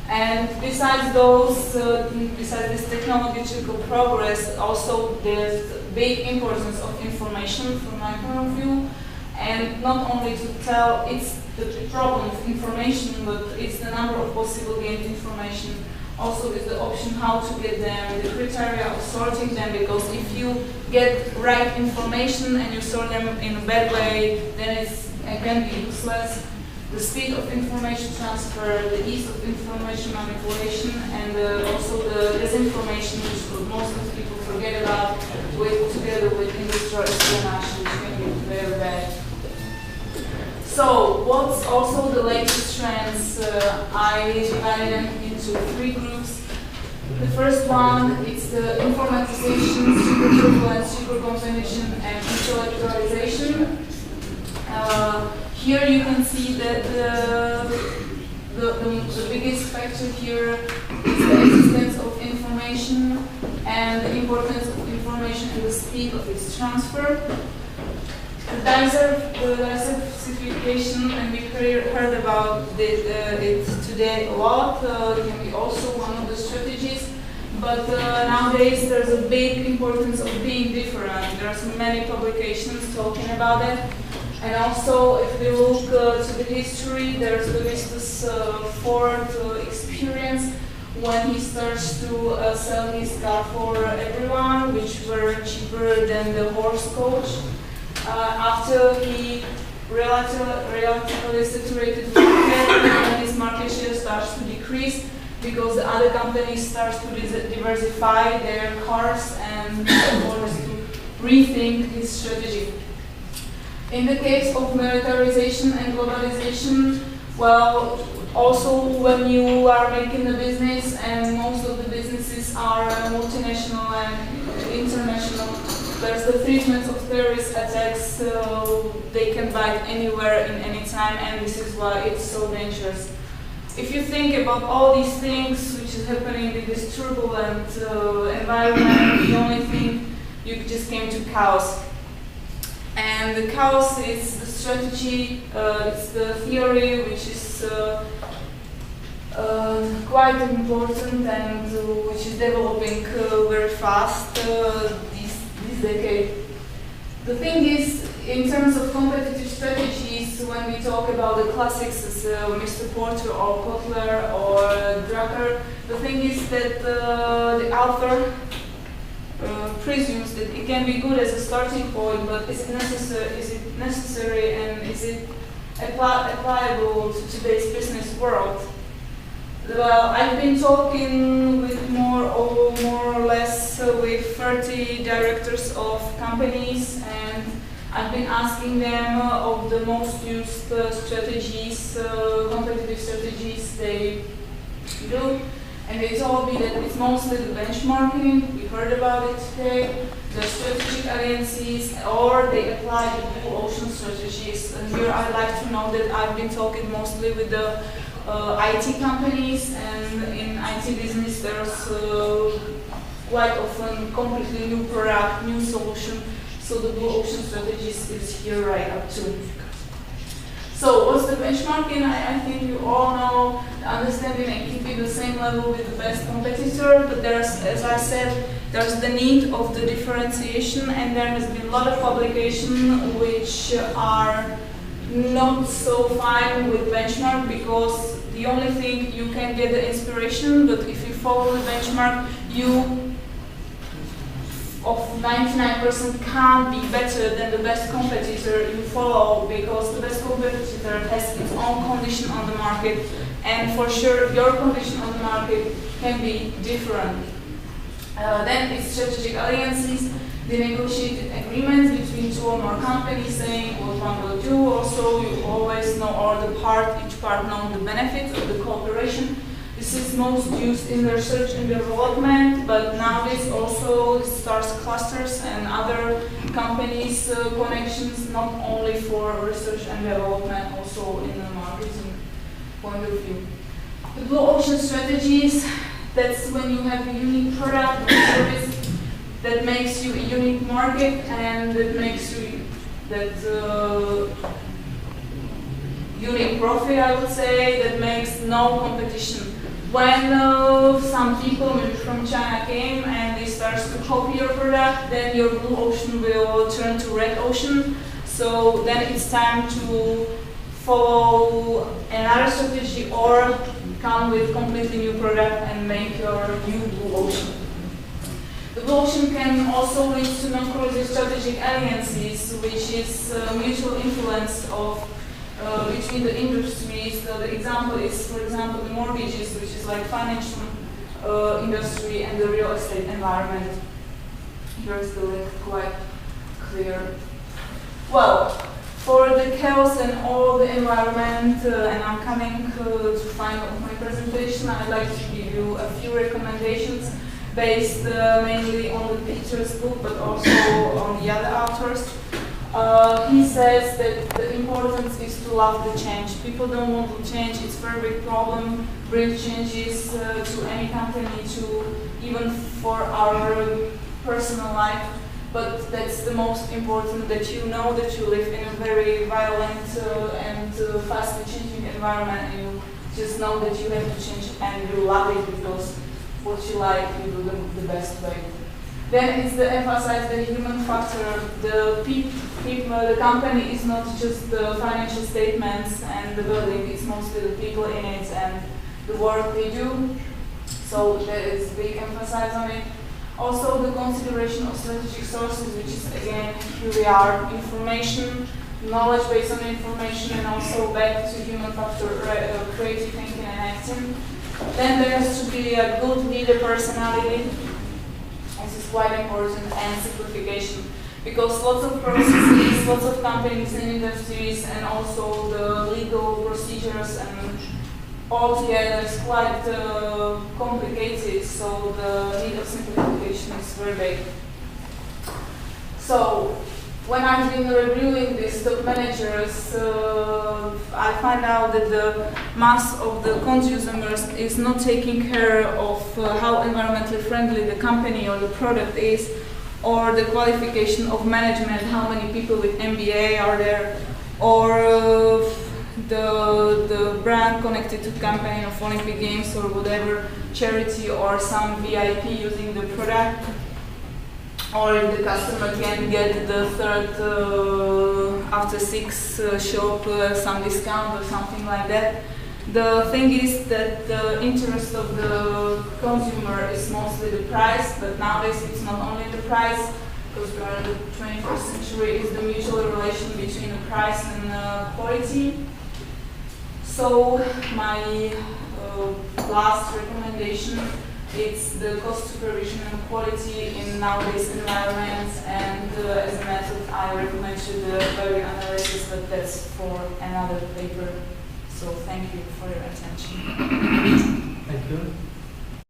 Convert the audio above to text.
And besides those, besides this technological progress, also there's big importance of information from my point of view. And not only to tell it's the problem of information, but it's the number of possible gained information. Also is the option how to get them, the criteria of sorting them, because if you get right information and you sort them in a bad way, then it can be useless. The speed of information transfer, the ease of information manipulation, and also the disinformation, which most of the people forget about, together with industrial espionage, which can be very bad. So, what's also the latest trends? I divided them into 3 groups. The first one, it's the informatization, super-turbulence, super-competition, and intellectualization. Here you can see that the biggest factor here is the existence of information and the importance of information and the speed of its transfer. The diversification, and we heard about it today a lot, can be also one of the strategies. But nowadays there's a big importance of being different. There are so many publications talking about it. And also, if we look to the history, there's this Ford experience when he starts to sell his car for everyone, which were cheaper than the horse coach. After he relatively saturated the market, and his market share starts to decrease because the other companies start to diversify their cars and forced to rethink his strategy. In the case of militarization and globalization, well, also when you are making a business and most of the businesses are multinational and international, there's the threat of terrorist attacks, so they can bite anywhere in any time, and this is why it's so dangerous. If you think about all these things which is happening in this turbulent environment, the only thing you just came to chaos. And the chaos is the strategy, it's the theory which is quite important and which is developing very fast this decade. The thing is, in terms of competitive strategies, when we talk about the classics as Mr. Porter or Kotler or Drucker, the thing is that the author presumes that it can be good as a starting point, but is it necessary and is it applicable to today's business world? Well, I've been talking with more or less with 30 directors of companies, and I've been asking them of the most used strategies, competitive strategies they do. And they told me that it's mostly the benchmarking, we heard about it today, the strategic alliances, or they apply the blue ocean strategies. And here I'd like to know that I've been talking mostly with the IT companies, and in IT business there's quite often completely new product, new solution, so the blue ocean strategies is here right up to. So what's the benchmarking? I think you all know the understanding and keeping the same level with the best competitor, but there's, as I said, there's the need of the differentiation, and there has been a lot of publications which are not so fine with benchmark, because the only thing you can get the inspiration, but if you follow the benchmark, you of 99% can't be better than the best competitor you follow, because the best competitor has its own condition on the market, and for sure your condition on the market can be different. Then it's strategic alliances, the negotiated agreements between 2 or more companies saying what one will do. Also, you always know, or each part knows the benefits of the cooperation. This is most used in research and development, but nowadays also starts clusters and other companies' connections, not only for research and development, also in the marketing point of view. The blue ocean strategies, that's when you have a unique product or service that makes you a unique market, and that makes you unique profit, I would say, that makes no competition. When some people, maybe from China, came and they start to copy your product, then your blue ocean will turn to red ocean. So then it's time to follow another strategy or come with completely new product and make your new blue ocean. The blue ocean can also lead to non-corrosive strategic alliances, which is mutual influence of between the industries. So the example is, for example, the mortgages, which is like financial industry, and the real estate environment. Here is the link quite clear. Well, for the chaos and all the environment, and I'm coming to final of my presentation, I'd like to give you a few recommendations based mainly on the Peter's book, but also on the other authors. He says that the importance is to love the change. People don't want to change. It's a very big problem. Bring changes to any company, to even for our personal life. But that's the most important, that you know that you live in a very violent and fastly changing environment, and you just know that you have to change and you love it because what you like, you do the best way. Then it's the emphasize the human factor. The company is not just the financial statements and the building, it's mostly the people in it and the work they do. So there is big emphasis on it. Also the consideration of strategic sources, which is again, here we are, information, knowledge based on information, and also back to human factor, creative thinking and acting. Then there has to be a good leader personality. This is quite important, and simplification. Because lots of processes, lots of companies and industries, and also the legal procedures and altogether is quite complicated, so the need of simplification is very big. So when I've been reviewing these top managers, I find out that the mass of the consumers is not taking care of how environmentally friendly the company or the product is, or the qualification of management, how many people with MBA are there, or the brand connected to campaign of Olympic Games or whatever, charity or some VIP using the product, or if the customer can get the third after 6 shop some discount or something like that. The thing is that the interest of the consumer is mostly the price, but nowadays it's not only the price, because we are in the 21st century, it's the mutual relation between the price and quality. So my last recommendation, it's the cost supervision and quality in nowadays environments, and as a method I recommend you the value analysis, but that's for another paper. So thank you for your attention. Thank you.